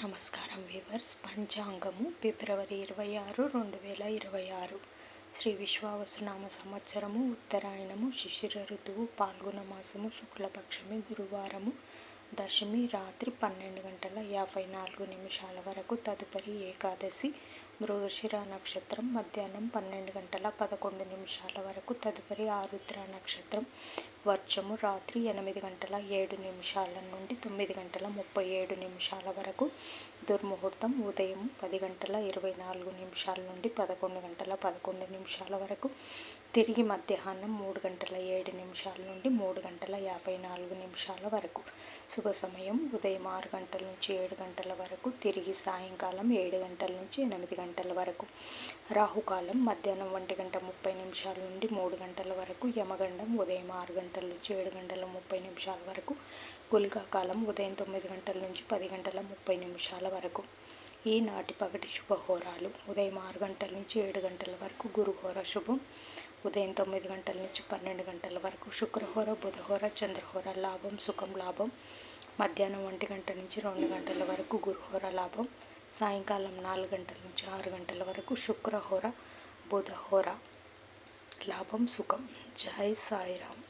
నమస్కారం వీవర్స్. పంచాంగము ఫిబ్రవరి 26, 2026. శ్రీ విశ్వావసునామ సంవత్సరము, ఉత్తరాయణము, శిశిర ఋతువు, పాల్గొన మాసము, శుక్లపక్షమి, గురువారము, దశమి రాత్రి 12:54 వరకు. తదుపరి ఏకాదశి, మృగశిర నక్షత్రం మధ్యాహ్నం 12:11 వరకు. తదుపరి ఆరుద్ర నక్షత్రం, వర్షము రాత్రి 8:07 నుండి 9:37 వరకు. దుర్ముహూర్తం ఉదయం 10:24 నుండి 11:11 వరకు. తిరిగి మధ్యాహ్నం 3:07 నుండి 3:54 వరకు. శుభ సమయం ఉదయం 6 గంటల నుంచి 7 గంటల వరకు. తిరిగి సాయంకాలం 7 గంటల నుంచి 8 గంటల వరకు. రాహుకాలం మధ్యాహ్నం 1:30 నుండి 3 గంటల వరకు. యమగండం ఉదయం 6 గంటల నుంచి 7:30 వరకు. గుళికా కాలం ఉదయం 9 గంటల నుంచి 10:30 వరకు. ఈనాటి పగటి శుభహోరాలు: ఉదయం 6 గంటల నుంచి 7 గంటల వరకు గురుహోర శుభం, ఉదయం 9 గంటల నుంచి 12 గంటల వరకు. శుక్రహోర, బుధహోర, చంద్రహోర లాభం, సుఖం లాభం. మధ్యాహ్నం 1 గంట నుంచి 2 గంటల వరకు గురుహోర లాభం. సాయంకాలం 4 గంటల నుంచి 6 గంటల వరకు శుక్రహోర, బుధహోర లాభం, సుఖం. జై సాయిరామ్.